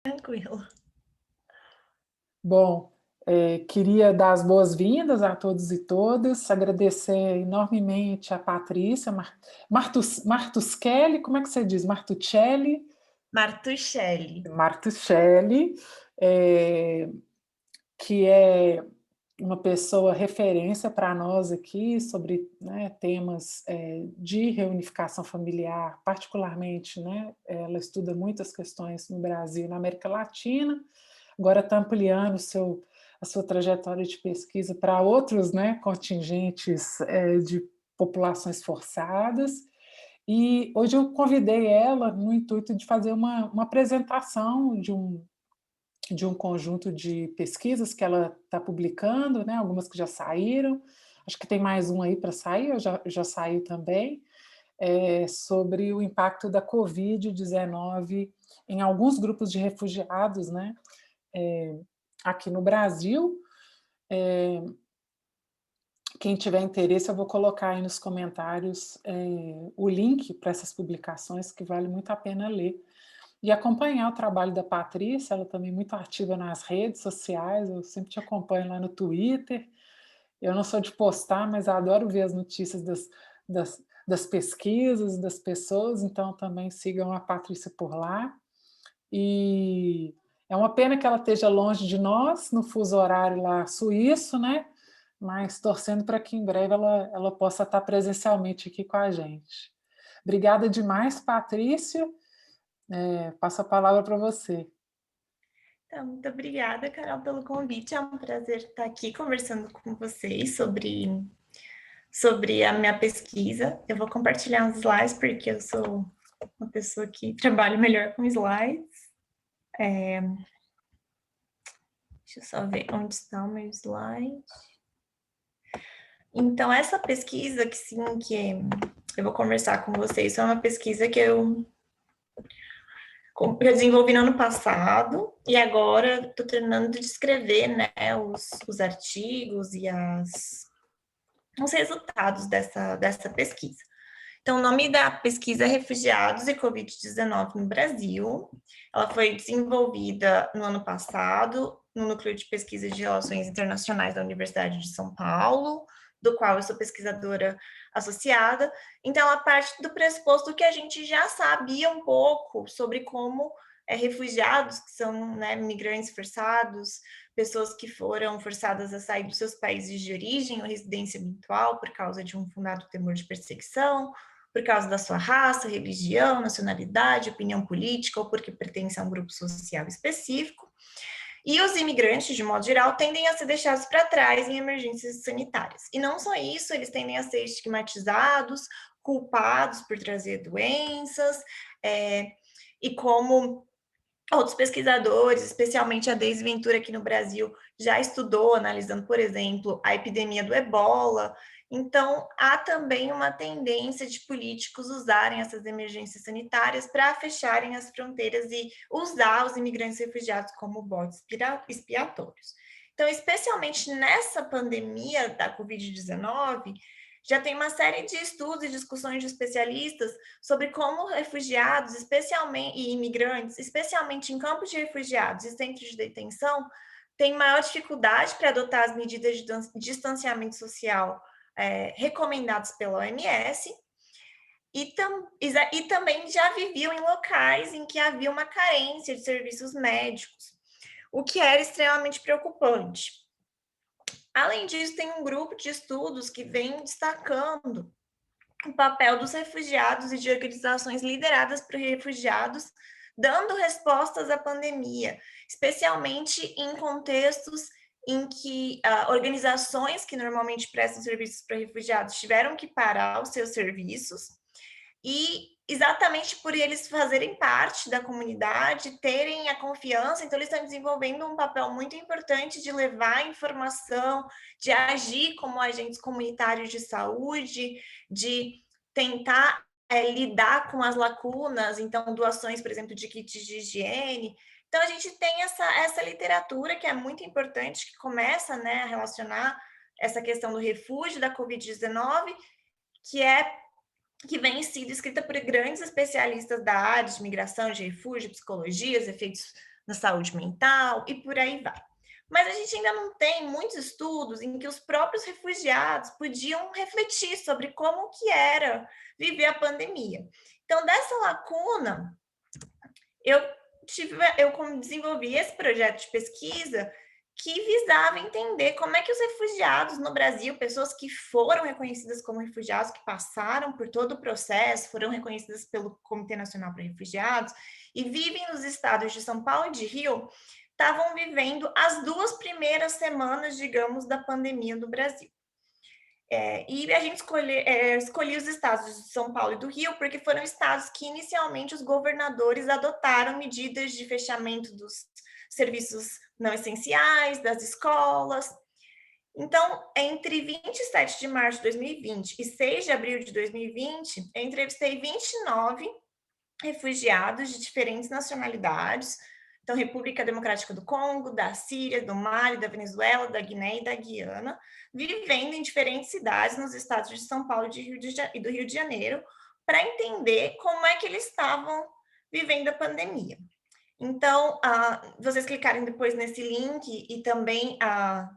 Tranquilo. Bom, queria dar as boas-vindas a todos e todas, agradecer enormemente a Patrícia Martuscelli, como é que você diz? Martuccelli? Martuchelli. Martuccelli, que é uma pessoa referência para nós aqui sobre, né, temas de reunificação familiar, particularmente, né, ela estuda muitas questões no Brasil e na América Latina, agora está ampliando a sua trajetória de pesquisa para outros, né, contingentes de populações forçadas, e hoje eu convidei ela no intuito de fazer uma apresentação de um conjunto de pesquisas que ela está publicando, né, algumas que já saíram, acho que tem mais um aí para sair, já saiu também, sobre o impacto da Covid-19 em alguns grupos de refugiados, né, aqui no Brasil. Quem tiver interesse, eu vou colocar aí nos comentários o link para essas publicações, que vale muito a pena ler. E acompanhar o trabalho da Patrícia, ela também é muito ativa nas redes sociais, eu sempre te acompanho lá no Twitter. Eu não sou de postar, mas adoro ver as notícias das pesquisas, das pessoas, então também sigam a Patrícia por lá. E é uma pena que ela esteja longe de nós, no fuso horário lá suíço, né? Mas torcendo para que em breve ela possa estar presencialmente aqui com a gente. Obrigada demais, Patrícia. Passo a palavra para você. Então, muito obrigada, Carol, pelo convite. É um prazer estar aqui conversando com vocês sobre a minha pesquisa. Eu vou compartilhar uns slides, porque eu sou uma pessoa que trabalha melhor com slides. Deixa eu só ver onde está o meu slide. Então, essa pesquisa que eu vou conversar com vocês é uma pesquisa que eu desenvolvi no ano passado e agora estou terminando de escrever, né, os artigos e os resultados dessa pesquisa. Então, o nome da pesquisa é Refugiados e Covid-19 no Brasil. Ela foi desenvolvida no ano passado no Núcleo de Pesquisa de Relações Internacionais da Universidade de São Paulo, do qual eu sou pesquisadora associada. Então, ela parte do pressuposto que a gente já sabia um pouco sobre como refugiados, que são, né, migrantes forçados, pessoas que foram forçadas a sair dos seus países de origem ou residência habitual por causa de um fundado temor de perseguição, por causa da sua raça, religião, nacionalidade, opinião política ou porque pertence a um grupo social específico. E os imigrantes, de modo geral, tendem a ser deixados para trás em emergências sanitárias. E não só isso, eles tendem a ser estigmatizados, culpados por trazer doenças, e como outros pesquisadores, especialmente a Deise Ventura aqui no Brasil, já estudou, analisando, por exemplo, a epidemia do Ebola. Então, há também uma tendência de políticos usarem essas emergências sanitárias para fecharem as fronteiras e usar os imigrantes refugiados como bodes expiatórios. Então, especialmente nessa pandemia da Covid-19, já tem uma série de estudos e discussões de especialistas sobre como refugiados, especialmente e imigrantes, especialmente em campos de refugiados e centros de detenção, têm maior dificuldade para adotar as medidas de distanciamento social recomendadas pela OMS e também já viviam em locais em que havia uma carência de serviços médicos, o que era extremamente preocupante. Além disso, tem um grupo de estudos que vem destacando o papel dos refugiados e de organizações lideradas por refugiados, dando respostas à pandemia, especialmente em contextos em que organizações que normalmente prestam serviços para refugiados tiveram que parar os seus serviços, e exatamente por eles fazerem parte da comunidade, terem a confiança, então eles estão desenvolvendo um papel muito importante de levar informação, de agir como agentes comunitários de saúde, de tentar lidar com as lacunas, então doações, por exemplo, de kits de higiene. Então a gente tem essa literatura que é muito importante, que começa, né, a relacionar essa questão do refúgio da Covid-19, que vem sido escrita por grandes especialistas da área de migração, de refúgio, psicologia, os efeitos na saúde mental e por aí vai. Mas a gente ainda não tem muitos estudos em que os próprios refugiados podiam refletir sobre como que era viver a pandemia. Então, dessa lacuna, eu desenvolvi esse projeto de pesquisa que visava entender como é que os refugiados no Brasil, pessoas que foram reconhecidas como refugiados, que passaram por todo o processo, foram reconhecidas pelo Comitê Nacional para Refugiados e vivem nos estados de São Paulo e de Rio, estavam vivendo as 2 primeiras semanas, digamos, da pandemia no Brasil. E a gente escolheu os estados de São Paulo e do Rio, porque foram estados que inicialmente os governadores adotaram medidas de fechamento dos serviços não essenciais, das escolas. Então, entre 27 de março de 2020 e 6 de abril de 2020, eu entrevistei 29 refugiados de diferentes nacionalidades, então República Democrática do Congo, da Síria, do Mali, da Venezuela, da Guiné e da Guiana, vivendo em diferentes cidades nos estados de São Paulo e do Rio de Janeiro, para entender como é que eles estavam vivendo a pandemia. Então, vocês clicarem depois nesse link e também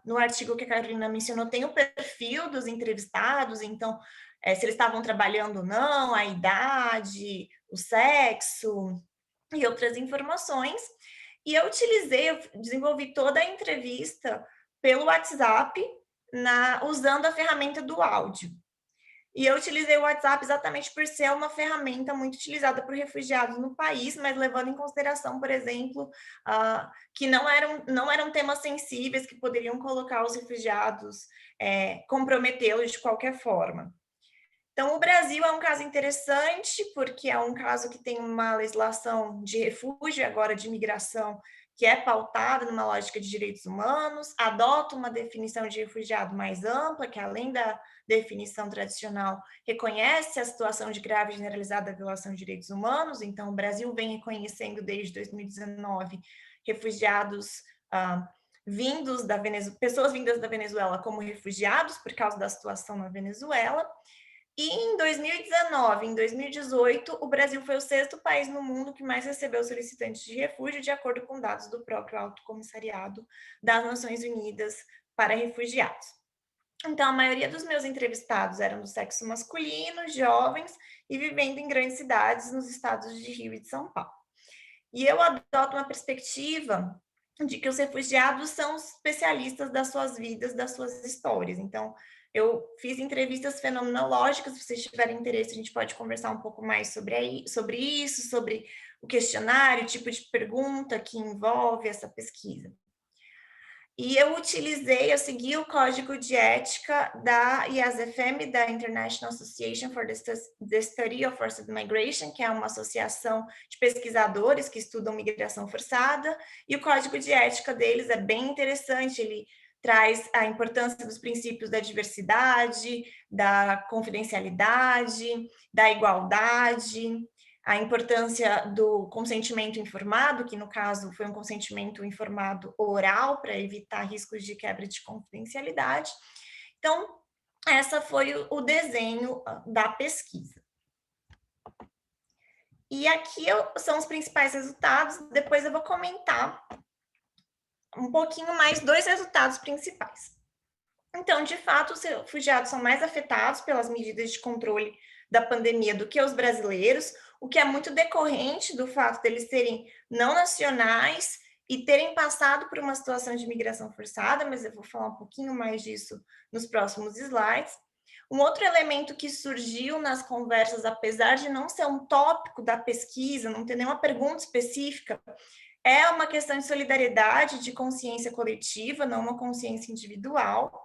no artigo que a Carolina mencionou, tem o perfil dos entrevistados, então, se eles estavam trabalhando ou não, a idade, o sexo e outras informações. E eu desenvolvi toda a entrevista pelo WhatsApp, usando a ferramenta do áudio. E eu utilizei o WhatsApp exatamente por ser uma ferramenta muito utilizada por refugiados no país, mas levando em consideração, por exemplo, que não eram temas sensíveis que poderiam colocar os refugiados, comprometê-los de qualquer forma. Então, o Brasil é um caso interessante, porque é um caso que tem uma legislação de refúgio, agora de imigração, que é pautada numa lógica de direitos humanos, adota uma definição de refugiado mais ampla, que além da definição tradicional, reconhece a situação de grave e generalizada violação de direitos humanos. Então, o Brasil vem reconhecendo desde 2019 refugiados pessoas vindas da Venezuela como refugiados por causa da situação na Venezuela. E em 2019, em 2018, o Brasil foi o 6º país no mundo que mais recebeu solicitantes de refúgio, de acordo com dados do próprio Alto Comissariado das Nações Unidas para Refugiados. Então, a maioria dos meus entrevistados eram do sexo masculino, jovens e vivendo em grandes cidades nos estados de Rio e de São Paulo. E eu adoto uma perspectiva de que os refugiados são os especialistas das suas vidas, das suas histórias. Então, eu fiz entrevistas fenomenológicas, se vocês tiverem interesse, a gente pode conversar um pouco mais sobre isso, sobre o questionário, o tipo de pergunta que envolve essa pesquisa. E eu segui o código de ética da IASFM, da International Association for the Study of Forced Migration, que é uma associação de pesquisadores que estudam migração forçada, e o código de ética deles é bem interessante, ele traz a importância dos princípios da diversidade, da confidencialidade, da igualdade, a importância do consentimento informado, que no caso foi um consentimento informado oral para evitar riscos de quebra de confidencialidade. Então, essa foi o desenho da pesquisa. E aqui são os principais resultados, depois eu vou comentar um pouquinho mais 2 resultados principais. Então, de fato, os refugiados são mais afetados pelas medidas de controle da pandemia do que os brasileiros, o que é muito decorrente do fato deles serem não nacionais e terem passado por uma situação de imigração forçada, mas eu vou falar um pouquinho mais disso nos próximos slides. Um outro elemento que surgiu nas conversas, apesar de não ser um tópico da pesquisa, não ter nenhuma pergunta específica, é uma questão de solidariedade, de consciência coletiva, não uma consciência individual.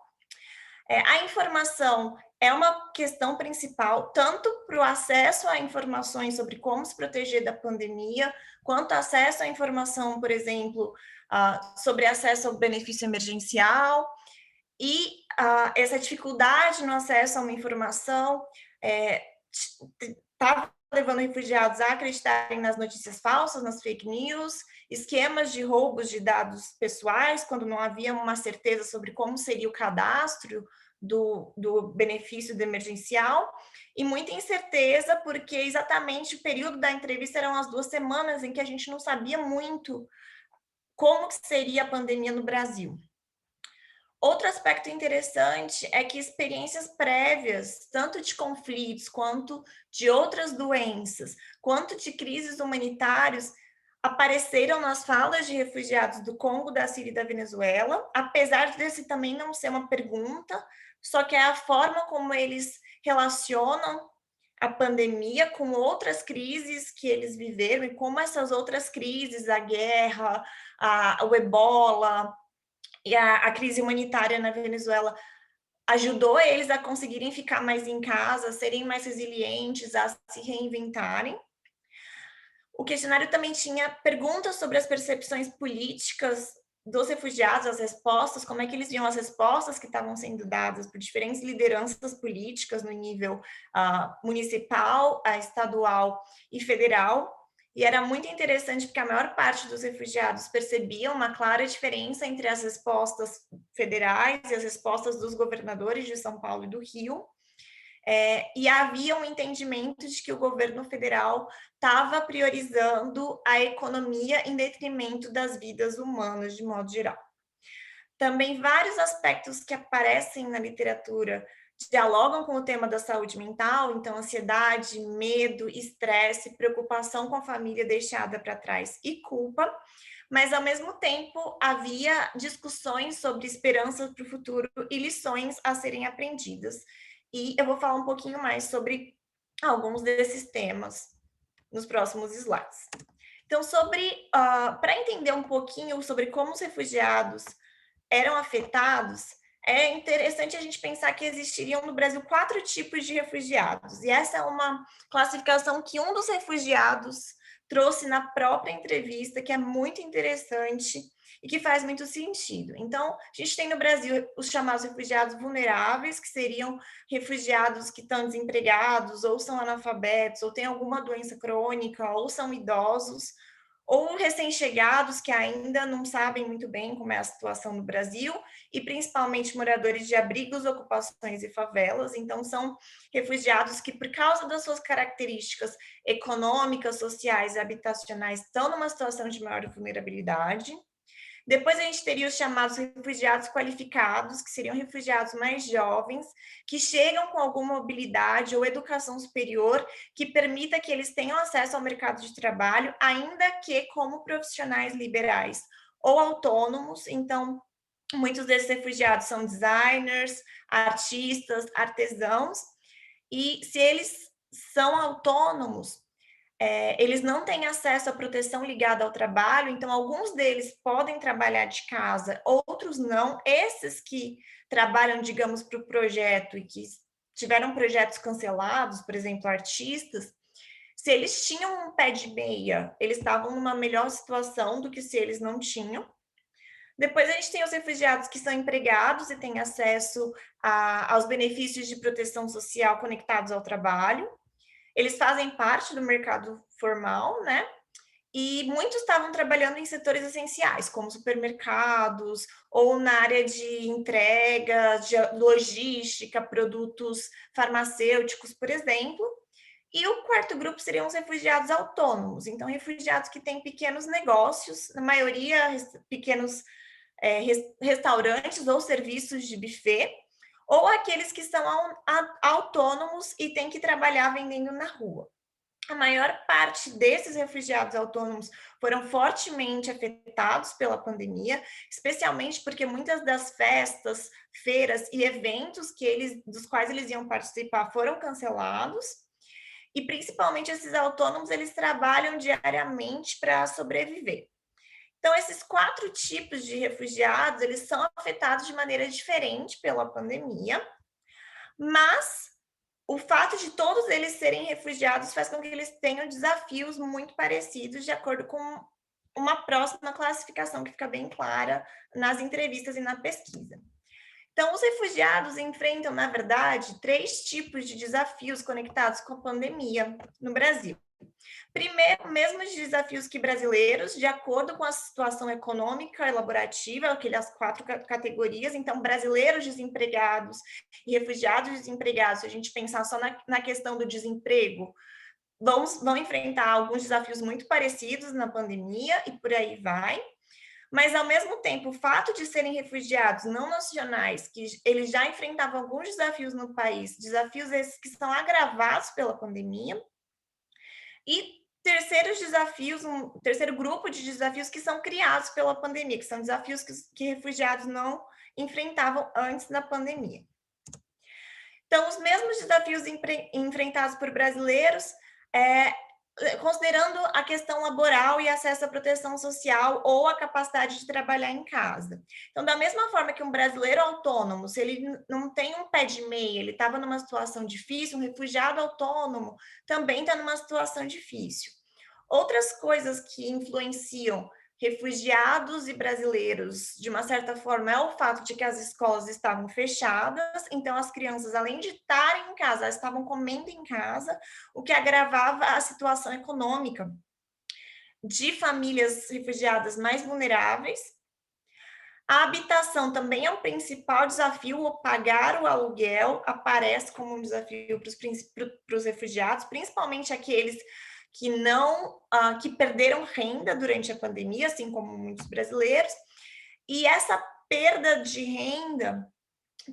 A informação é uma questão principal, tanto para o acesso a informações sobre como se proteger da pandemia, quanto acesso à informação, por exemplo, sobre acesso ao benefício emergencial, e essa dificuldade no acesso a uma informação está levando refugiados a acreditarem nas notícias falsas, nas fake news, esquemas de roubos de dados pessoais, quando não havia uma certeza sobre como seria o cadastro do benefício do emergencial, e muita incerteza, porque exatamente o período da entrevista eram as 2 semanas em que a gente não sabia muito como que seria a pandemia no Brasil. Outro aspecto interessante é que experiências prévias, tanto de conflitos, quanto de outras doenças, quanto de crises humanitárias, apareceram nas falas de refugiados do Congo, da Síria e da Venezuela, apesar desse também não ser uma pergunta, só que é a forma como eles relacionam a pandemia com outras crises que eles viveram e como essas outras crises, a guerra, o ebola, e a crise humanitária na Venezuela ajudou eles a conseguirem ficar mais em casa, serem mais resilientes, a se reinventarem. O questionário também tinha perguntas sobre as percepções políticas dos refugiados, as respostas, como é que eles viam as respostas que estavam sendo dadas por diferentes lideranças políticas no nível municipal, estadual e federal. E era muito interessante porque a maior parte dos refugiados percebia uma clara diferença entre as respostas federais e as respostas dos governadores de São Paulo e do Rio. E havia um entendimento de que o governo federal estava priorizando a economia em detrimento das vidas humanas, de modo geral. Também vários aspectos que aparecem na literatura dialogam com o tema da saúde mental, então ansiedade, medo, estresse, preocupação com a família deixada para trás e culpa, mas ao mesmo tempo havia discussões sobre esperança para o futuro e lições a serem aprendidas. E eu vou falar um pouquinho mais sobre alguns desses temas nos próximos slides. Então, para entender um pouquinho sobre como os refugiados eram afetados, é interessante a gente pensar que existiriam no Brasil 4 tipos de refugiados. E essa é uma classificação que um dos refugiados trouxe na própria entrevista, que é muito interessante e que faz muito sentido. Então, a gente tem no Brasil os chamados refugiados vulneráveis, que seriam refugiados que estão desempregados, ou são analfabetos, ou têm alguma doença crônica, ou são idosos, ou recém-chegados que ainda não sabem muito bem como é a situação no Brasil, e principalmente moradores de abrigos, ocupações e favelas. Então, são refugiados que, por causa das suas características econômicas, sociais e habitacionais, estão numa situação de maior vulnerabilidade. Depois a gente teria os chamados refugiados qualificados, que seriam refugiados mais jovens, que chegam com alguma mobilidade ou educação superior que permita que eles tenham acesso ao mercado de trabalho, ainda que como profissionais liberais ou autônomos. Então, muitos desses refugiados são designers, artistas, artesãos, e se eles são autônomos, eles não têm acesso à proteção ligada ao trabalho, então alguns deles podem trabalhar de casa, outros não. Esses que trabalham, digamos, para o projeto e que tiveram projetos cancelados, por exemplo, artistas, se eles tinham um pé de meia, eles estavam numa melhor situação do que se eles não tinham. Depois a gente tem os refugiados que são empregados e têm acesso aos benefícios de proteção social conectados ao trabalho. Eles fazem parte do mercado formal, né? E muitos estavam trabalhando em setores essenciais, como supermercados, ou na área de entrega, de logística, produtos farmacêuticos, por exemplo. E o quarto grupo seriam os refugiados autônomos, então refugiados que têm pequenos negócios, na maioria pequenos restaurantes ou serviços de buffet, ou aqueles que são autônomos e têm que trabalhar vendendo na rua. A maior parte desses refugiados autônomos foram fortemente afetados pela pandemia, especialmente porque muitas das festas, feiras e eventos dos quais eles iam participar foram cancelados. E principalmente esses autônomos, eles trabalham diariamente para sobreviver. Então, esses 4 tipos de refugiados, eles são afetados de maneira diferente pela pandemia, mas o fato de todos eles serem refugiados faz com que eles tenham desafios muito parecidos, de acordo com uma próxima classificação que fica bem clara nas entrevistas e na pesquisa. Então, os refugiados enfrentam, na verdade, 3 tipos de desafios conectados com a pandemia no Brasil. Primeiro, mesmos desafios que brasileiros, de acordo com a situação econômica e laborativa, aquelas 4 categorias. Então, brasileiros desempregados e refugiados desempregados, se a gente pensar só na questão do desemprego, vão enfrentar alguns desafios muito parecidos na pandemia e por aí vai. Mas, ao mesmo tempo, o fato de serem refugiados não nacionais, que eles já enfrentavam alguns desafios no país, desafios esses que são agravados pela pandemia, e terceiros desafios, um terceiro grupo de desafios que são criados pela pandemia, que são desafios que refugiados não enfrentavam antes da pandemia. Então, os mesmos desafios enfrentados por brasileiros, considerando a questão laboral e acesso à proteção social ou a capacidade de trabalhar em casa. Então, da mesma forma que um brasileiro autônomo, se ele não tem um pé de meia, ele estava numa situação difícil, um refugiado autônomo também está numa situação difícil. Outras coisas que influenciam refugiados e brasileiros, de uma certa forma, é o fato de que as escolas estavam fechadas, então as crianças, além de estarem em casa, elas estavam comendo em casa, o que agravava a situação econômica de famílias refugiadas mais vulneráveis. A habitação também é um principal desafio, o pagar o aluguel aparece como um desafio para os refugiados, principalmente aqueles que não que perderam renda durante a pandemia, assim como muitos brasileiros, e essa perda de renda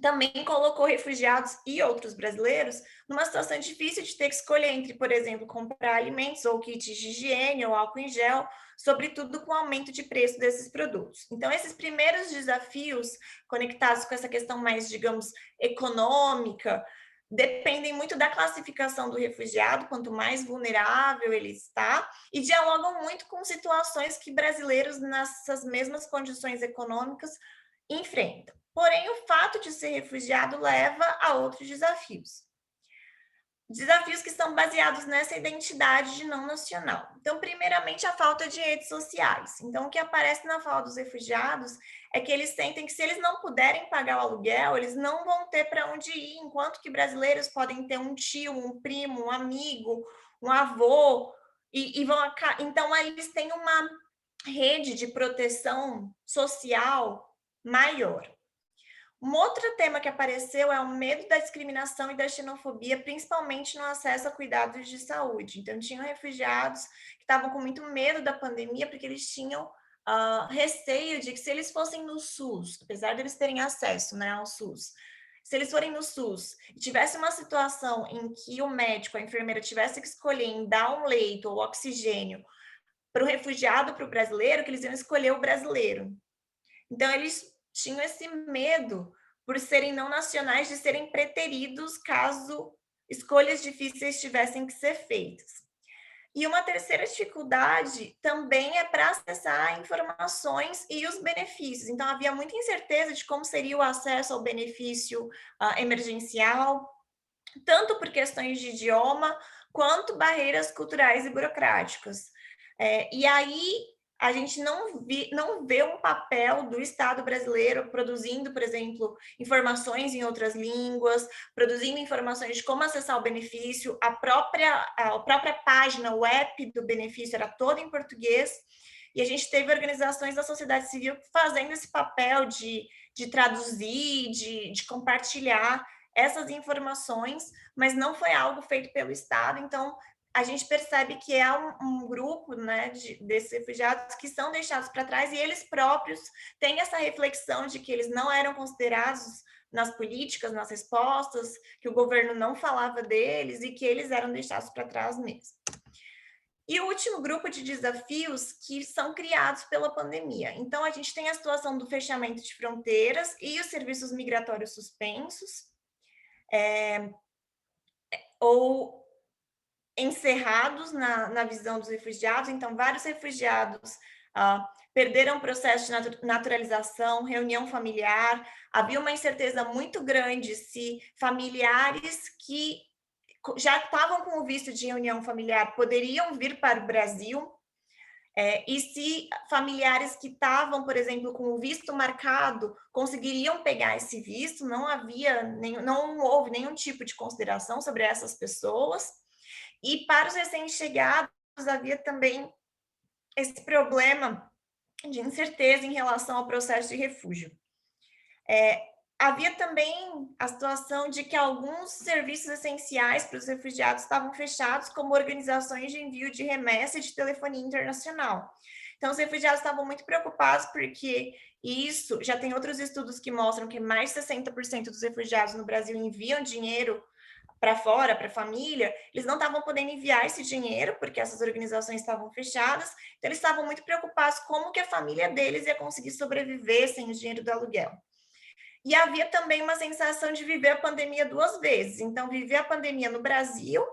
também colocou refugiados e outros brasileiros numa situação difícil de ter que escolher entre, por exemplo, comprar alimentos ou kits de higiene ou álcool em gel, sobretudo com o aumento de preço desses produtos. Então, esses primeiros desafios conectados com essa questão mais, digamos, econômica, dependem muito da classificação do refugiado, quanto mais vulnerável ele está, e dialogam muito com situações que brasileiros nessas mesmas condições econômicas enfrentam. Porém, o fato de ser refugiado leva a outros desafios. Desafios que são baseados nessa identidade de não nacional. Então, primeiramente, a falta de redes sociais. Então, o que aparece na fala dos refugiados é que eles sentem que se eles não puderem pagar o aluguel, eles não vão ter para onde ir, enquanto que brasileiros podem ter um tio, um primo, um amigo, um avô, então eles têm uma rede de proteção social maior. Um outro tema que apareceu é o medo da discriminação e da xenofobia, principalmente no acesso a cuidados de saúde. Então, tinham refugiados que estavam com muito medo da pandemia, porque eles tinham receio de que se eles fossem no SUS, apesar de eles terem acesso, né, ao SUS, se eles forem no SUS e tivesse uma situação em que o médico, a enfermeira tivesse que escolher em dar um leito ou oxigênio para o refugiado, para o brasileiro, que eles iam escolher o brasileiro. Então, eles tinham esse medo, por serem não nacionais, de serem preteridos caso escolhas difíceis tivessem que ser feitas. E uma terceira dificuldade também é para acessar informações e os benefícios. Então, havia muita incerteza de como seria o acesso ao benefício emergencial, tanto por questões de idioma, quanto barreiras culturais e burocráticas. E aí, a gente não vê um papel do Estado brasileiro produzindo, por exemplo, informações em outras línguas, produzindo informações de como acessar o benefício, a própria página, o app do benefício era todo em português, e a gente teve organizações da sociedade civil fazendo esse papel de traduzir, de compartilhar essas informações, mas não foi algo feito pelo Estado, então a gente percebe que é um grupo, né, desses refugiados que são deixados para trás e eles próprios têm essa reflexão de que eles não eram considerados nas políticas, nas respostas, que o governo não falava deles e que eles eram deixados para trás mesmo. E o último grupo de desafios que são criados pela pandemia. Então, a gente tem a situação do fechamento de fronteiras e os serviços migratórios suspensos, ou encerrados na visão dos refugiados. Então, vários refugiados perderam o processo de naturalização, reunião familiar. Havia uma incerteza muito grande se familiares que já estavam com o visto de reunião familiar poderiam vir para o Brasil, e se familiares que estavam, por exemplo, com o visto marcado, conseguiriam pegar esse visto. Não houve nenhum tipo de consideração sobre essas pessoas. E para os recém-chegados, havia também esse problema de incerteza em relação ao processo de refúgio. Havia também a situação de que alguns serviços essenciais para os refugiados estavam fechados, como organizações de envio de remessa e de telefonia internacional. Então, os refugiados estavam muito preocupados porque isso, já tem outros estudos que mostram que mais de 60% dos refugiados no Brasil enviam dinheiro para fora, para a família, eles não estavam podendo enviar esse dinheiro, porque essas organizações estavam fechadas, então eles estavam muito preocupados como que a família deles ia conseguir sobreviver sem o dinheiro do aluguel. E havia também uma sensação de viver a pandemia duas vezes, então viver a pandemia no Brasil,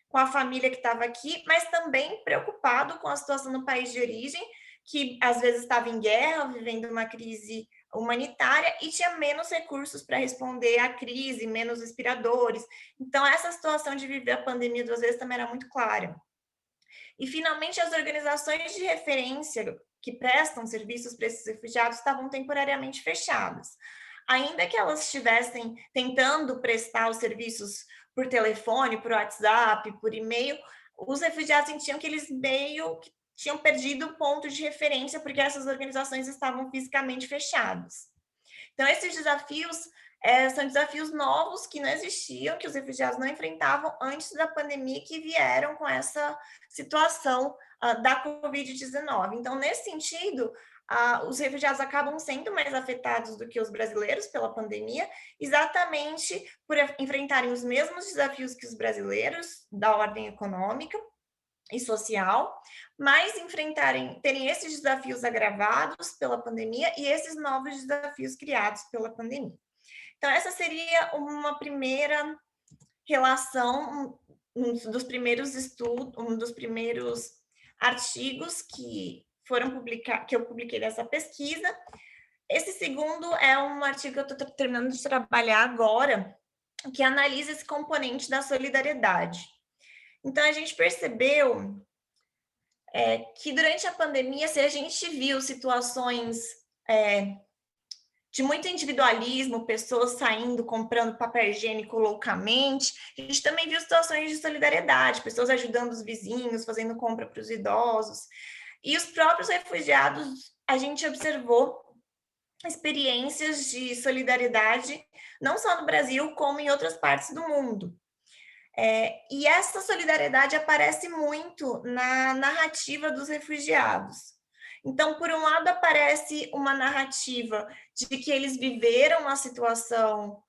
com a família que estava aqui, mas também preocupado com a situação no país de origem, que às vezes estava em guerra, vivendo uma crise humanitária e tinha menos recursos para responder à crise, menos respiradores. Então, essa situação de viver a pandemia duas vezes também era muito clara. E, finalmente, as organizações de referência que prestam serviços para esses refugiados estavam temporariamente fechadas. Ainda que elas estivessem tentando prestar os serviços por telefone, por WhatsApp, por e-mail, os refugiados sentiam que eles meio que tinham perdido o ponto de referência porque essas organizações estavam fisicamente fechadas. Então, esses desafios são desafios novos que não existiam, que os refugiados não enfrentavam antes da pandemia, que vieram com essa situação da Covid-19. Então, nesse sentido, os refugiados acabam sendo mais afetados do que os brasileiros pela pandemia, exatamente por enfrentarem os mesmos desafios que os brasileiros, da ordem econômica e social, mas terem esses desafios agravados pela pandemia e esses novos desafios criados pela pandemia. Então, essa seria uma primeira relação, um dos primeiros estudos, um dos primeiros artigos que eu publiquei dessa pesquisa. Esse segundo é um artigo que eu estou terminando de trabalhar agora, que analisa esse componente da solidariedade. Então, a gente percebeu que durante a pandemia, se a gente viu situações de muito individualismo, pessoas saindo, comprando papel higiênico loucamente, a gente também viu situações de solidariedade, pessoas ajudando os vizinhos, fazendo compra para os idosos. E os próprios refugiados, a gente observou experiências de solidariedade, não só no Brasil, como em outras partes do mundo. E essa solidariedade aparece muito na narrativa dos refugiados. Então, por um lado, aparece uma narrativa de que eles viveram uma situação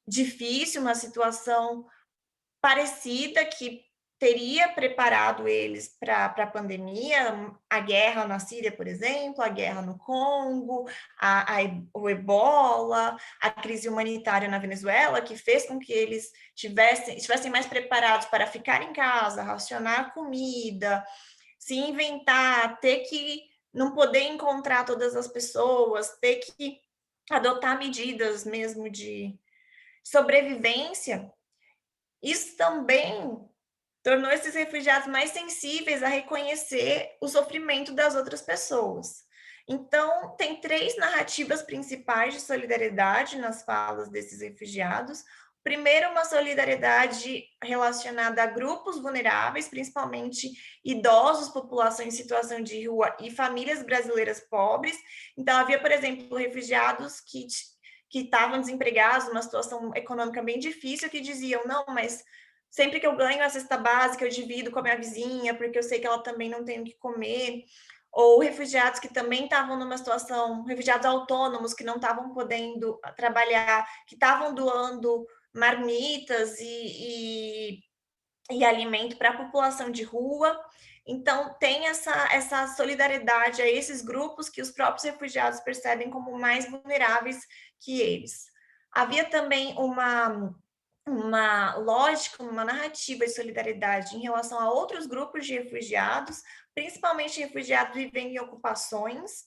difícil, uma situação parecida, que teria preparado eles para a pandemia, a guerra na Síria, por exemplo, a guerra no Congo, o ebola, a crise humanitária na Venezuela, que fez com que eles estivessem mais preparados para ficar em casa, racionar comida, se inventar, ter que não poder encontrar todas as pessoas, ter que adotar medidas mesmo de sobrevivência. Isso também tornou esses refugiados mais sensíveis a reconhecer o sofrimento das outras pessoas. Então, tem três narrativas principais de solidariedade nas falas desses refugiados. Primeiro, uma solidariedade relacionada a grupos vulneráveis, principalmente idosos, população em situação de rua e famílias brasileiras pobres. Então, havia, por exemplo, refugiados que estavam desempregados, numa situação econômica bem difícil, que diziam, não, mas sempre que eu ganho a cesta básica, eu divido com a minha vizinha, porque eu sei que ela também não tem o que comer. Ou refugiados que também estavam numa situação, refugiados autônomos que não estavam podendo trabalhar, que estavam doando marmitas e alimento para a população de rua. Então, tem essa solidariedade a esses grupos que os próprios refugiados percebem como mais vulneráveis que eles. Havia também uma lógica, uma narrativa de solidariedade em relação a outros grupos de refugiados, principalmente refugiados vivendo em ocupações,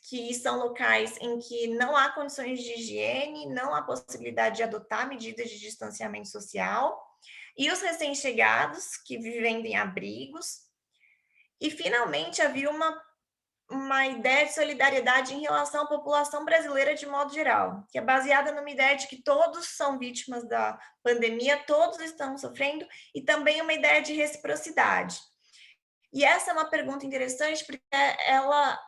que são locais em que não há condições de higiene, não há possibilidade de adotar medidas de distanciamento social, e os recém-chegados, que vivem em abrigos. E, finalmente, havia uma ideia de solidariedade em relação à população brasileira de modo geral, que é baseada numa ideia de que todos são vítimas da pandemia, todos estão sofrendo, e também uma ideia de reciprocidade. E essa é uma pergunta interessante, porque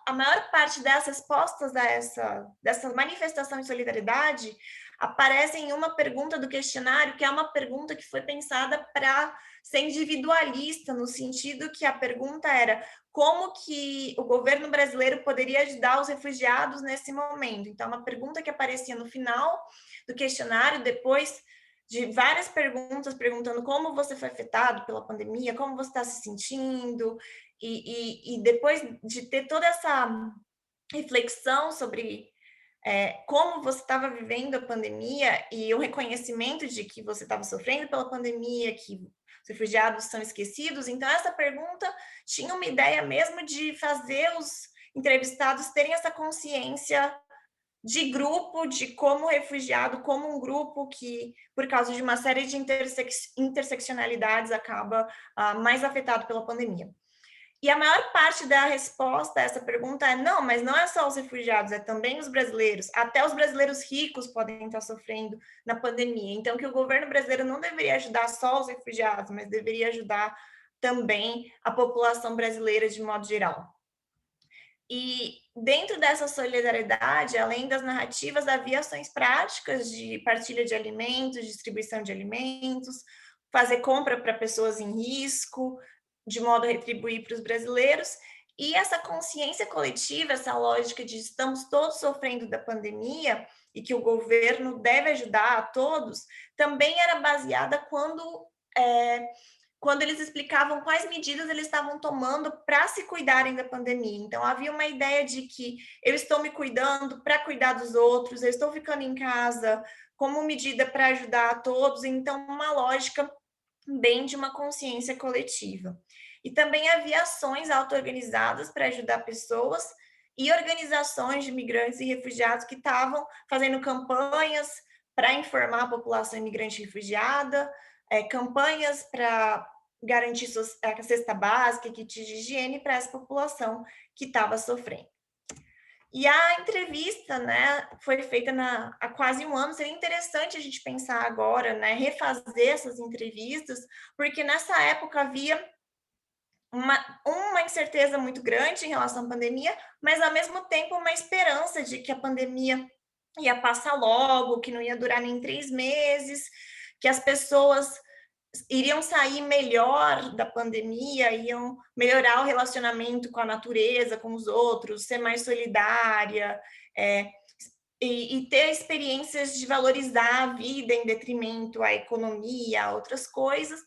a maior parte das respostas a dessa manifestação de solidariedade aparece em uma pergunta do questionário, que é uma pergunta que foi pensada para ser individualista, no sentido que a pergunta era como que o governo brasileiro poderia ajudar os refugiados nesse momento. Então, uma pergunta que aparecia no final do questionário, depois de várias perguntas, perguntando como você foi afetado pela pandemia, como você está se sentindo, e depois de ter toda essa reflexão sobre como você estava vivendo a pandemia e o reconhecimento de que você estava sofrendo pela pandemia, que os refugiados são esquecidos. Então, essa pergunta tinha uma ideia mesmo de fazer os entrevistados terem essa consciência de grupo, de como refugiado, como um grupo que, por causa de uma série de interseccionalidades, acaba mais afetado pela pandemia. E a maior parte da resposta a essa pergunta é não, mas não é só os refugiados, é também os brasileiros. Até os brasileiros ricos podem estar sofrendo na pandemia. Então, que o governo brasileiro não deveria ajudar só os refugiados, mas deveria ajudar também a população brasileira de modo geral. E dentro dessa solidariedade, além das narrativas, havia ações práticas de partilha de alimentos, distribuição de alimentos, fazer compra para pessoas em risco, de modo a retribuir para os brasileiros. E essa consciência coletiva, essa lógica de estamos todos sofrendo da pandemia e que o governo deve ajudar a todos, também era baseada quando eles explicavam quais medidas eles estavam tomando para se cuidarem da pandemia. Então, havia uma ideia de que eu estou me cuidando para cuidar dos outros, eu estou ficando em casa como medida para ajudar a todos. Então, uma lógica bem de uma consciência coletiva. E também havia ações auto-organizadas para ajudar pessoas e organizações de migrantes e refugiados que estavam fazendo campanhas para informar a população imigrante e refugiada, campanhas para garantir a cesta básica, kit de higiene para essa população que estava sofrendo. E a entrevista, né, foi feita há quase um ano. Seria interessante a gente pensar agora, né, refazer essas entrevistas, porque nessa época havia uma incerteza muito grande em relação à pandemia, mas ao mesmo tempo uma esperança de que a pandemia ia passar logo, que não ia durar nem 3 meses, que as pessoas iriam sair melhor da pandemia, iam melhorar o relacionamento com a natureza, com os outros, ser mais solidária, e ter experiências de valorizar a vida em detrimento à economia, a outras coisas,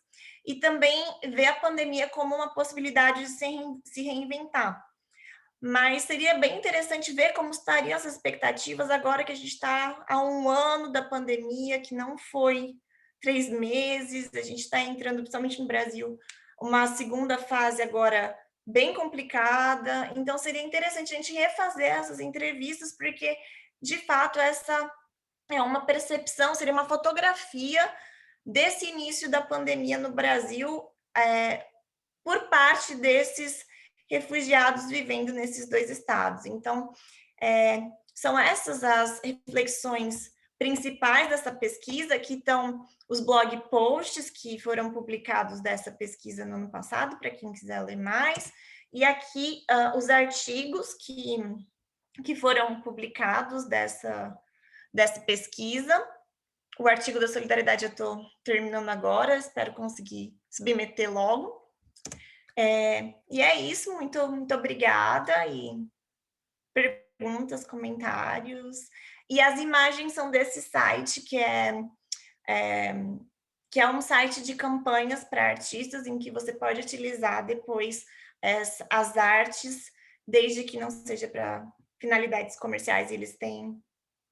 e também ver a pandemia como uma possibilidade de se reinventar. Mas seria bem interessante ver como estariam as expectativas agora que a gente está há um ano da pandemia, que não foi 3 meses, a gente está entrando, principalmente no Brasil, uma segunda fase agora bem complicada. Então, seria interessante a gente refazer essas entrevistas, porque, de fato, essa é uma percepção, seria uma fotografia desse início da pandemia no Brasil, por parte desses refugiados vivendo nesses 2 estados. Então, são essas as reflexões principais dessa pesquisa. Aqui estão os blog posts que foram publicados dessa pesquisa no ano passado, para quem quiser ler mais, e aqui os artigos que foram publicados dessa pesquisa. O artigo da solidariedade eu estou terminando agora, espero conseguir submeter logo. E é isso, muito, muito obrigada, e perguntas, comentários. E as imagens são desse site, que é um site de campanhas para artistas, em que você pode utilizar depois as artes, desde que não seja para finalidades comerciais. Eles têm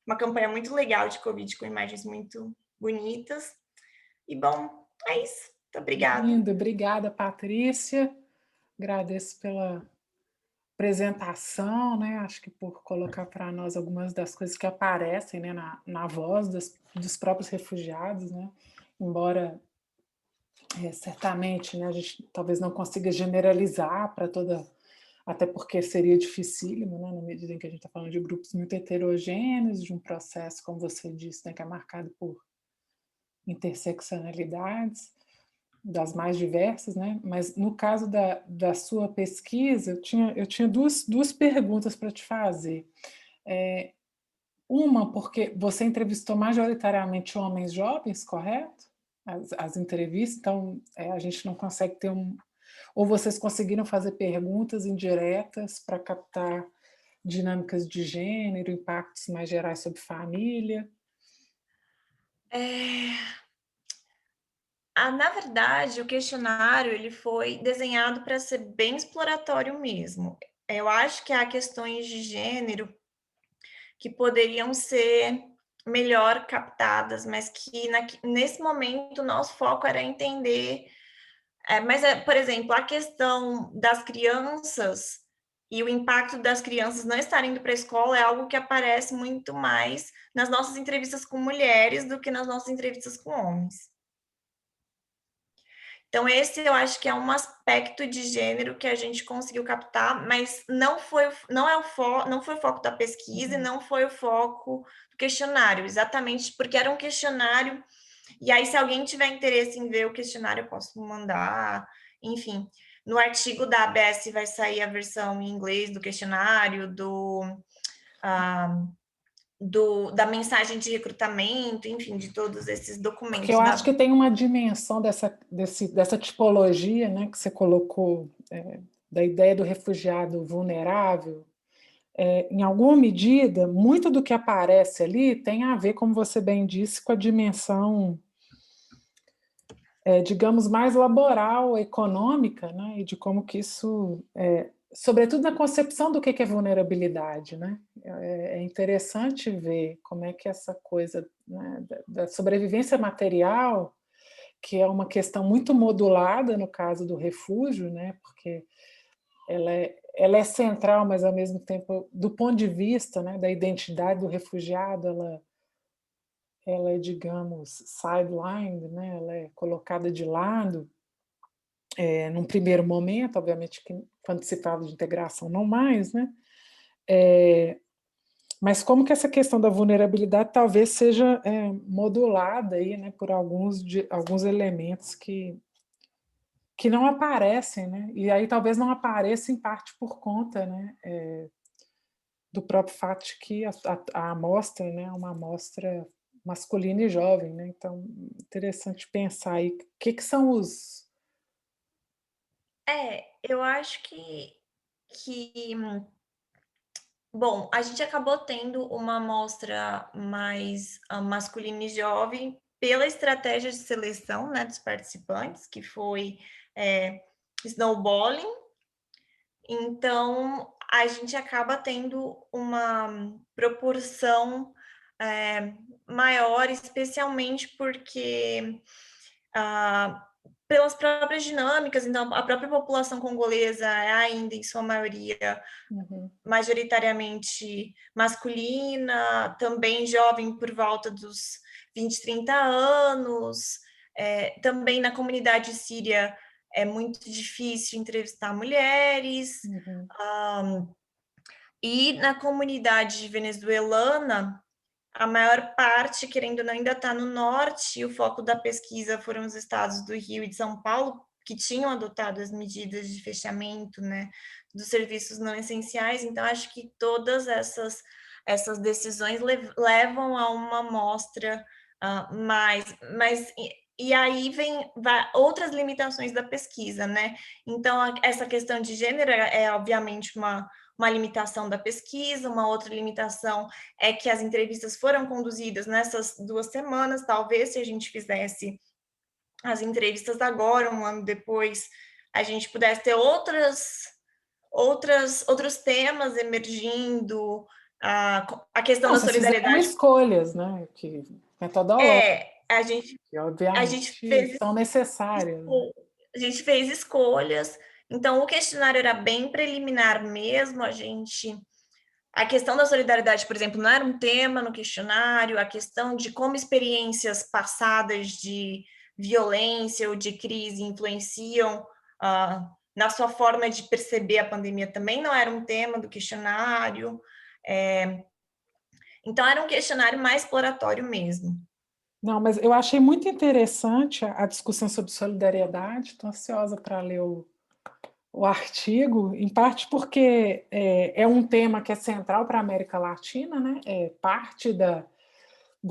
uma campanha muito legal de Covid, com imagens muito bonitas. E, bom, é isso. Muito obrigada. Lindo, obrigada, Patrícia. Agradeço pela apresentação, né? Acho que por colocar para nós algumas das coisas que aparecem, né, na voz dos próprios refugiados, né? Embora certamente, né, a gente talvez não consiga generalizar para toda, até porque seria dificílimo, né, na medida em que a gente está falando de grupos muito heterogêneos, de um processo, como você disse, né, que é marcado por interseccionalidades, das mais diversas, né? Mas no caso da sua pesquisa, eu tinha duas perguntas para te fazer. Uma, porque você entrevistou majoritariamente homens jovens, correto? As entrevistas, então a gente não consegue ter um... Ou vocês conseguiram fazer perguntas indiretas para captar dinâmicas de gênero, impactos mais gerais sobre família? Na verdade, o questionário ele foi desenhado para ser bem exploratório mesmo. Eu acho que há questões de gênero que poderiam ser melhor captadas, mas que nesse momento o nosso foco era entender. Por exemplo, a questão das crianças e o impacto das crianças não estarem indo para a escola é algo que aparece muito mais nas nossas entrevistas com mulheres do que nas nossas entrevistas com homens. Então, esse eu acho que é um aspecto de gênero que a gente conseguiu captar, mas não foi o foco da pesquisa e não foi o foco do questionário, exatamente porque era um questionário. E aí, se alguém tiver interesse em ver o questionário, eu posso mandar. Enfim, no artigo da ABS vai sair a versão em inglês do questionário, da mensagem de recrutamento, enfim, de todos esses Porque documentos eu acho da. que tem uma dimensão dessa tipologia, né, que você colocou, da ideia do refugiado vulnerável. Em alguma medida, muito do que aparece ali tem a ver, como você bem disse, com a dimensão, digamos, mais laboral, econômica, né, e de como que isso, sobretudo na concepção do que é vulnerabilidade, né? É interessante ver como é que essa coisa, né, da sobrevivência material, que é uma questão muito modulada no caso do refúgio, né, porque ela é central, mas ao mesmo tempo, do ponto de vista, né, da identidade do refugiado, ela é, digamos, sidelined, né, ela é colocada de lado, num primeiro momento, obviamente que quando se fala de integração não mais, né, mas como que essa questão da vulnerabilidade talvez seja modulada aí, né, por alguns elementos que não aparecem, né, e aí talvez não apareça em parte por conta, né, do próprio fato de que a amostra, né, é uma amostra masculina e jovem, né, então interessante pensar aí o que são os... Eu acho que bom, a gente acabou tendo uma amostra mais masculina e jovem pela estratégia de seleção, né, dos participantes, que foi snowballing. Então, a gente acaba tendo uma proporção maior, especialmente porque pelas próprias dinâmicas, então a própria população congolesa é ainda, em sua maioria, Uhum. majoritariamente masculina, também jovem por volta dos 20, 30 anos. Também na comunidade síria é muito difícil entrevistar mulheres. Uhum. E na comunidade venezuelana, a maior parte, querendo ou não, ainda está no norte, e o foco da pesquisa foram os estados do Rio e de São Paulo, que tinham adotado as medidas de fechamento, né, dos serviços não essenciais. Então, acho que todas essas decisões levam a uma amostra mas e aí vem outras limitações da pesquisa, né? Então, essa questão de gênero obviamente uma limitação da pesquisa, uma outra limitação é que as entrevistas foram conduzidas nessas 2 semanas. Talvez, se a gente fizesse as entrevistas agora, um ano depois, a gente pudesse ter outros temas emergindo, a questão Não, da vocês fizeram solidariedade. escolhas, né, que metodológicas, A gente, que a gente obviamente fez são necessárias, né? a gente fez escolhas. Então, o questionário era bem preliminar mesmo. A questão da solidariedade, por exemplo, não era um tema no questionário, a questão de como experiências passadas de violência ou de crise influenciam na sua forma de perceber a pandemia também não era um tema do questionário. Então, era um questionário mais exploratório mesmo. Não, mas eu achei muito interessante a discussão sobre solidariedade, estou ansiosa para ler o artigo, em parte porque é um tema que é central para a América Latina, né? É parte da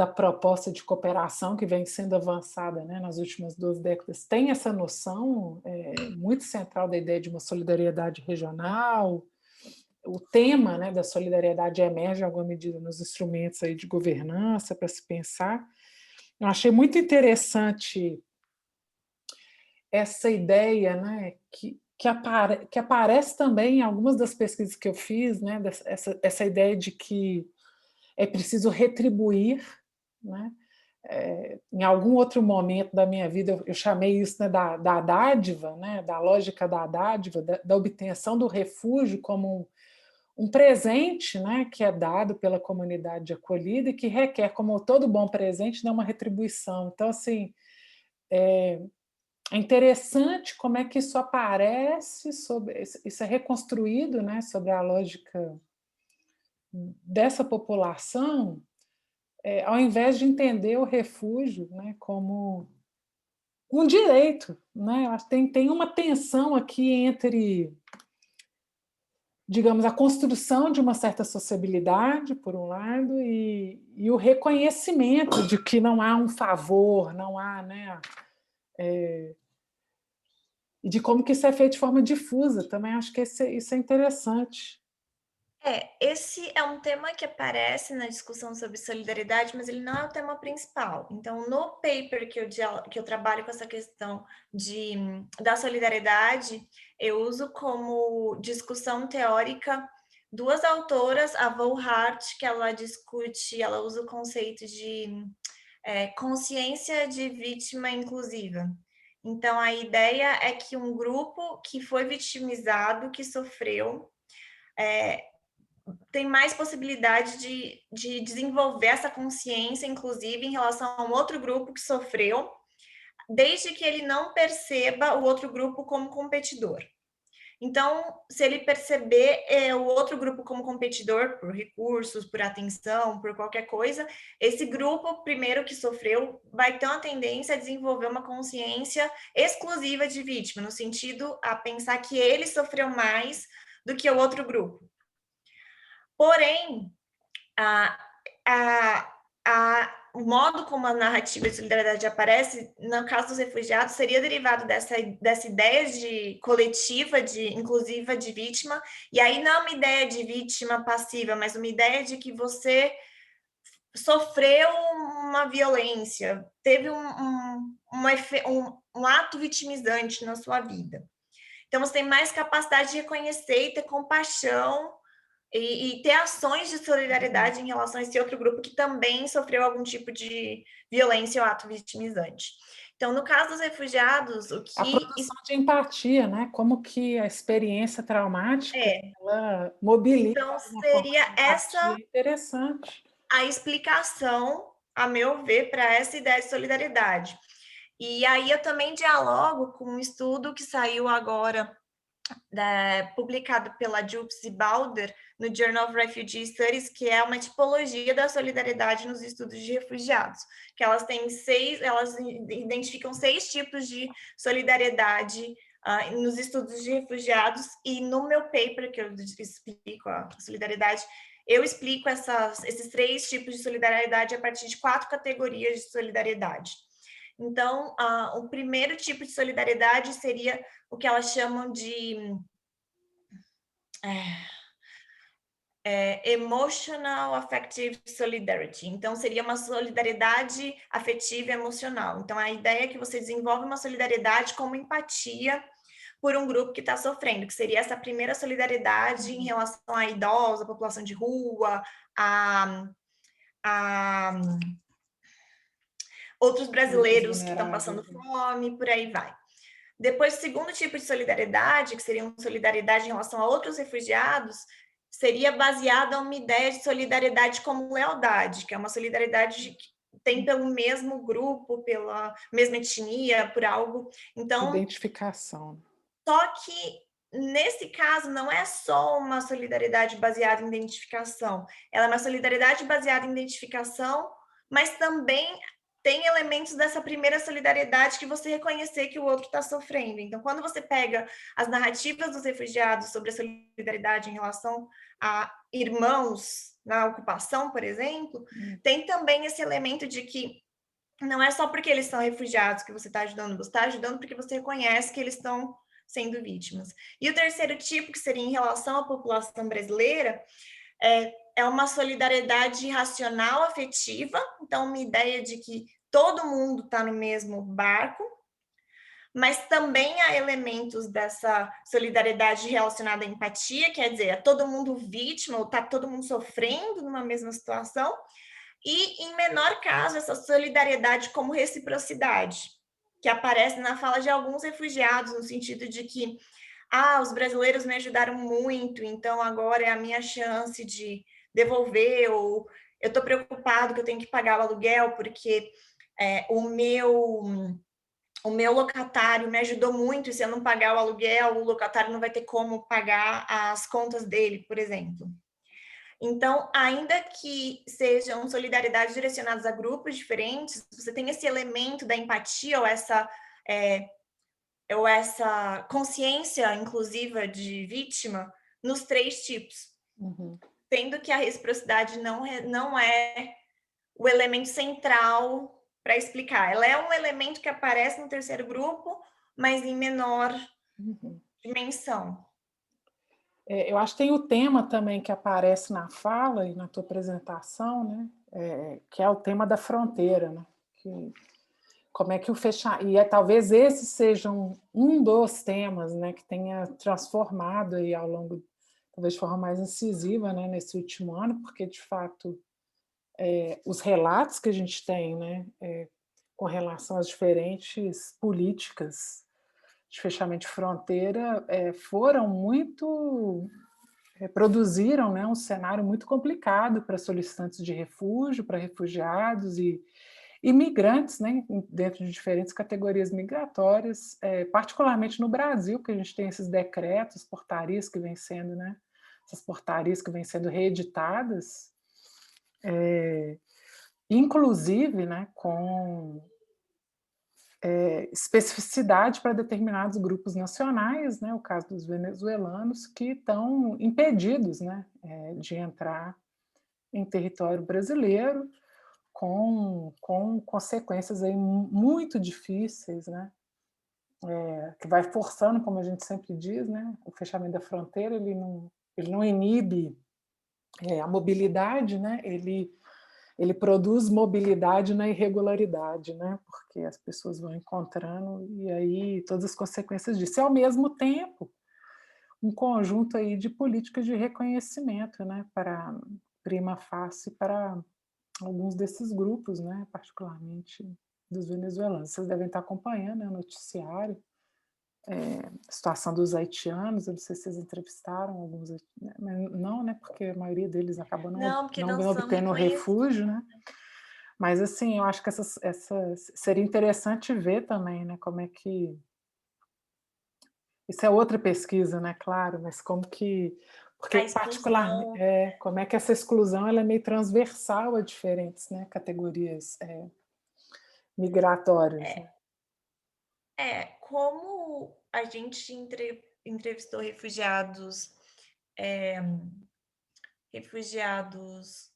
proposta de cooperação que vem sendo avançada, né, nas últimas 2 décadas, tem essa noção muito central da ideia de uma solidariedade regional. O tema, né, da solidariedade emerge em alguma medida nos instrumentos aí de governança para se pensar. Eu achei muito interessante essa ideia, né, que aparece também em algumas das pesquisas que eu fiz, né, essa ideia de que é preciso retribuir, né? Em algum outro momento da minha vida, eu chamei isso, né, da dádiva, né, da lógica da dádiva, da obtenção do refúgio como um presente, né, que é dado pela comunidade acolhida e que requer, como todo bom presente, né, uma retribuição. Então, assim, é interessante como é que isso aparece, isso é reconstruído, né, sobre a lógica dessa população, ao invés de entender o refúgio, né, como um direito, né? Tem uma tensão aqui entre, digamos, a construção de uma certa sociabilidade, por um lado, e o reconhecimento de que não há um favor, não há, né? E de como que isso é feito de forma difusa. Também acho que isso é interessante. Esse é um tema que aparece na discussão sobre solidariedade, mas ele não é o tema principal. Então, no paper que eu trabalho com essa questão da solidariedade, eu uso como discussão teórica 2 autoras, a Volhart, que ela usa o conceito de consciência de vítima inclusiva. Então, a ideia é que um grupo que foi vitimizado, que sofreu, tem mais possibilidade de desenvolver essa consciência, inclusive em relação a um outro grupo que sofreu, desde que ele não perceba o outro grupo como competidor. Então, se ele perceber o outro grupo como competidor, por recursos, por atenção, por qualquer coisa, esse grupo, primeiro que sofreu, vai ter uma tendência a desenvolver uma consciência exclusiva de vítima, no sentido a pensar que ele sofreu mais do que o outro grupo. Porém, o modo como a narrativa de solidariedade aparece, no caso dos refugiados, seria derivado dessa ideia de coletiva, inclusiva de vítima, e aí não é uma ideia de vítima passiva, mas uma ideia de que você sofreu uma violência, teve um ato vitimizante na sua vida. Então, você tem mais capacidade de reconhecer e ter compaixão e ter ações de solidariedade em relação a esse outro grupo que também sofreu algum tipo de violência ou ato vitimizante. Então, no caso dos refugiados, A produção de empatia, né? Como que a experiência traumática ela mobiliza então uma forma seria de essa empatia interessante. a explicação, a meu ver, para essa ideia de solidariedade. E aí eu também dialogo com um estudo que saiu agora, publicado pela Jupes e Balder no Journal of Refugee Studies, que é uma tipologia da solidariedade nos estudos de refugiados, que elas identificam 6 tipos de solidariedade nos estudos de refugiados, e no meu paper, que eu explico a solidariedade, eu explico esses 3 tipos de solidariedade a partir de 4 categorias de solidariedade. Então, o primeiro tipo de solidariedade seria o que elas chamam de emotional affective solidarity. Então, seria uma solidariedade afetiva e emocional. Então, a ideia é que você desenvolve uma solidariedade como empatia por um grupo que está sofrendo, que seria essa primeira solidariedade em relação à idosa, à população de rua, a outros brasileiros que estão passando fome, por aí vai. Depois, o segundo tipo de solidariedade, que seria uma solidariedade em relação a outros refugiados, seria baseada em uma ideia de solidariedade como lealdade, que é uma solidariedade que tem pelo mesmo grupo, pela mesma etnia, por algo. Então, identificação. só que nesse caso não é só uma solidariedade baseada em identificação, ela é uma solidariedade baseada em identificação, mas também tem elementos dessa primeira solidariedade que você reconhecer que o outro está sofrendo. Então, quando você pega as narrativas dos refugiados sobre a solidariedade em relação a irmãos na ocupação, por exemplo, tem também esse elemento de que não é só porque eles são refugiados que você está ajudando porque você reconhece que eles estão sendo vítimas. E o terceiro tipo, que seria em relação à população brasileira, é uma solidariedade racional afetiva, então uma ideia de que todo mundo está no mesmo barco, mas também há elementos dessa solidariedade relacionada à empatia, quer dizer, é todo mundo vítima, ou está todo mundo sofrendo numa mesma situação, e, em menor caso, essa solidariedade como reciprocidade, que aparece na fala de alguns refugiados, no sentido de que os brasileiros me ajudaram muito, então agora é a minha chance de devolver, ou eu estou preocupado que eu tenho que pagar o aluguel, porque o meu locatário me ajudou muito, e se eu não pagar o aluguel, o locatário não vai ter como pagar as contas dele, por exemplo. Então, ainda que sejam solidariedades direcionadas a grupos diferentes, você tem esse elemento da empatia ou essa consciência inclusiva de vítima nos três tipos. Tendo que a reciprocidade não é o elemento central para explicar. Ela é um elemento que aparece no terceiro grupo, mas em menor dimensão. Eu acho que tem o tema também que aparece na fala e na tua apresentação, né? Que é o tema da fronteira, né? Como é que o fechamento... E talvez esse seja um dos temas, né, que tenha transformado aí ao longo, talvez de forma mais incisiva, né, nesse último ano, porque, de fato, os relatos que a gente tem, né, com relação às diferentes políticas de fechamento de fronteira foram muito... produziram, né, um cenário muito complicado para solicitantes de refúgio, para refugiados e imigrantes, né, dentro de diferentes categorias migratórias, particularmente no Brasil, que a gente tem esses decretos, portarias que vêm sendo, né, essas portarias que vêm sendo reeditadas, inclusive, né, com especificidade para determinados grupos nacionais, né, o caso dos venezuelanos, que estão impedidos, né, de entrar em território brasileiro, com consequências aí muito difíceis, né? Que vai forçando, como a gente sempre diz, né? O fechamento da fronteira ele não inibe a mobilidade, né? Ele produz mobilidade na irregularidade, né? Porque as pessoas vão encontrando e aí todas as consequências disso. E, ao mesmo tempo, um conjunto aí de políticas de reconhecimento, né? Para prima facie para alguns desses grupos, né, particularmente dos venezuelanos. Vocês devem estar acompanhando, né, o noticiário, a situação dos haitianos. Eu não sei se vocês entrevistaram alguns, né, mas não, né, porque a maioria deles acabou Não, porque não não são obtendo reconhecidos. refúgio, né? Mas, assim, eu acho que seria interessante ver também, né, como é que... Isso é outra pesquisa, né, claro, mas como que... Porque, A particularmente, exclusão. como é que essa exclusão ela é meio transversal a diferentes, né, categorias migratórias, né? Como a gente entrevistou refugiados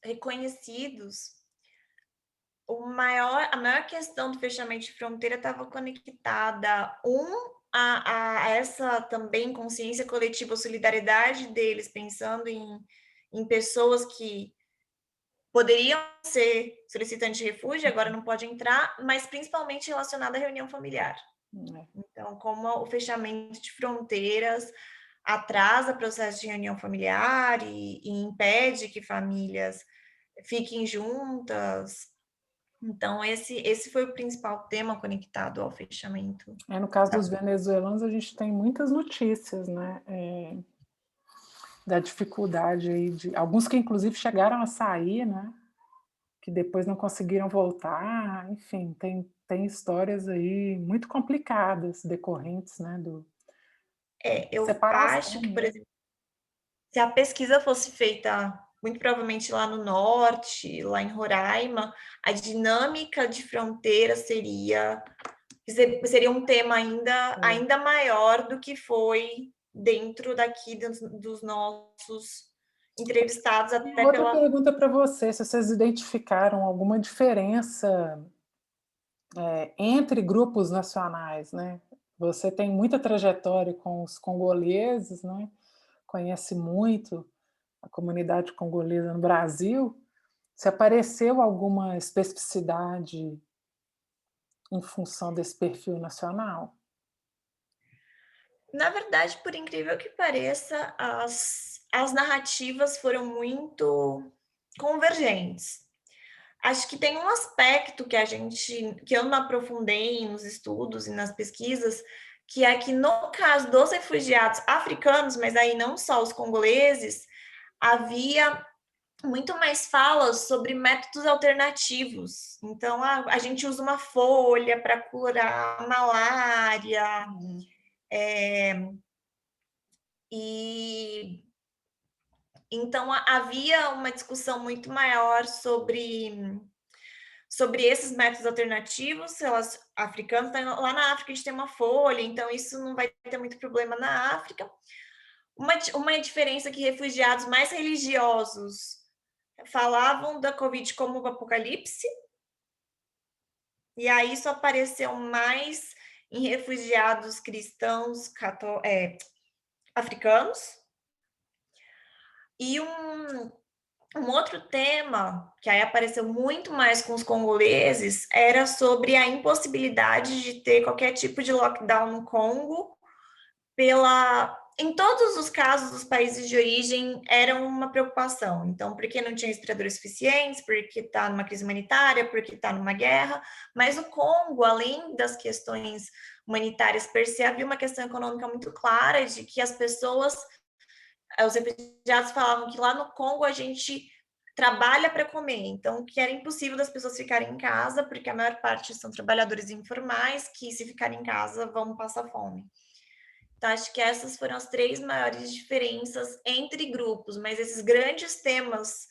reconhecidos, a maior questão do fechamento de fronteira estava conectada, a essa também consciência coletiva, solidariedade deles, pensando em pessoas que poderiam ser solicitantes de refúgio, agora não pode entrar, mas principalmente relacionada à reunião familiar. Então, como o fechamento de fronteiras atrasa o processo de reunião familiar e impede que famílias fiquem juntas. Então, esse foi o principal tema conectado ao fechamento. No caso dos venezuelanos, a gente tem muitas notícias, né, da dificuldade aí de alguns que inclusive chegaram a sair, né, que depois não conseguiram voltar. Enfim, tem histórias aí muito complicadas decorrentes, né, Eu separação acho que, por mesmo. exemplo, se a pesquisa fosse feita muito provavelmente lá no norte, lá em Roraima, a dinâmica de fronteira seria um tema ainda maior do que foi dentro daqui dos nossos entrevistados, até Outra pela... pergunta para você, se vocês identificaram alguma diferença entre grupos nacionais, né? Você tem muita trajetória com os congoleses, né? Conhece muito a comunidade congolesa no Brasil. Se apareceu alguma especificidade em função desse perfil nacional? Na verdade, por incrível que pareça, as narrativas foram muito convergentes. Acho que tem um aspecto que eu não aprofundei nos estudos e nas pesquisas, que é que no caso dos refugiados africanos, mas aí não só os congoleses, havia muito mais falas sobre métodos alternativos. Então, a gente usa uma folha para curar a malária, e então havia uma discussão muito maior sobre esses métodos alternativos africanos. Então, lá na África a gente tem uma folha, então isso não vai ter muito problema na África. Uma diferença que refugiados mais religiosos falavam da Covid como um apocalipse, e aí isso apareceu mais em refugiados cristãos africanos. E um outro tema que aí apareceu muito mais com os congoleses era sobre a impossibilidade de ter qualquer tipo de lockdown no Congo em todos os casos dos países de origem era uma preocupação. Então, porque não tinha respiradores suficientes, porque está numa crise humanitária, porque está numa guerra. Mas o Congo, além das questões humanitárias per se, havia uma questão econômica muito clara de que os refugiados falavam que lá no Congo a gente trabalha para comer, então que era impossível das pessoas ficarem em casa, porque a maior parte são trabalhadores informais que, se ficarem em casa, vão passar fome. Então, acho que essas foram as 3 maiores diferenças entre grupos, mas esses grandes temas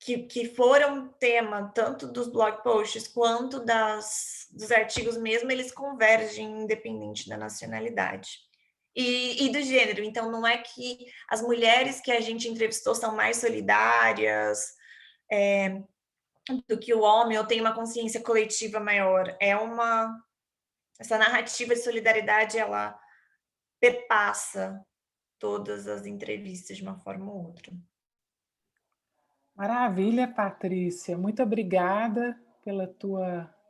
que foram tema tanto dos blog posts quanto dos artigos mesmo, eles convergem independente da nacionalidade. E do gênero. Então, não é que as mulheres que a gente entrevistou são mais solidárias do que o homem, ou tem uma consciência coletiva maior. Essa narrativa de solidariedade, ela perpassa todas as entrevistas de uma forma ou outra. Maravilha, Patrícia. Muito obrigada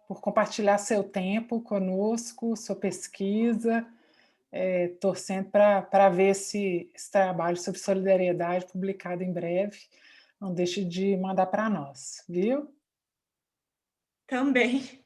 por compartilhar seu tempo conosco, sua pesquisa, torcendo para ver esse trabalho sobre solidariedade publicado em breve. Não deixe de mandar para nós, viu? Também.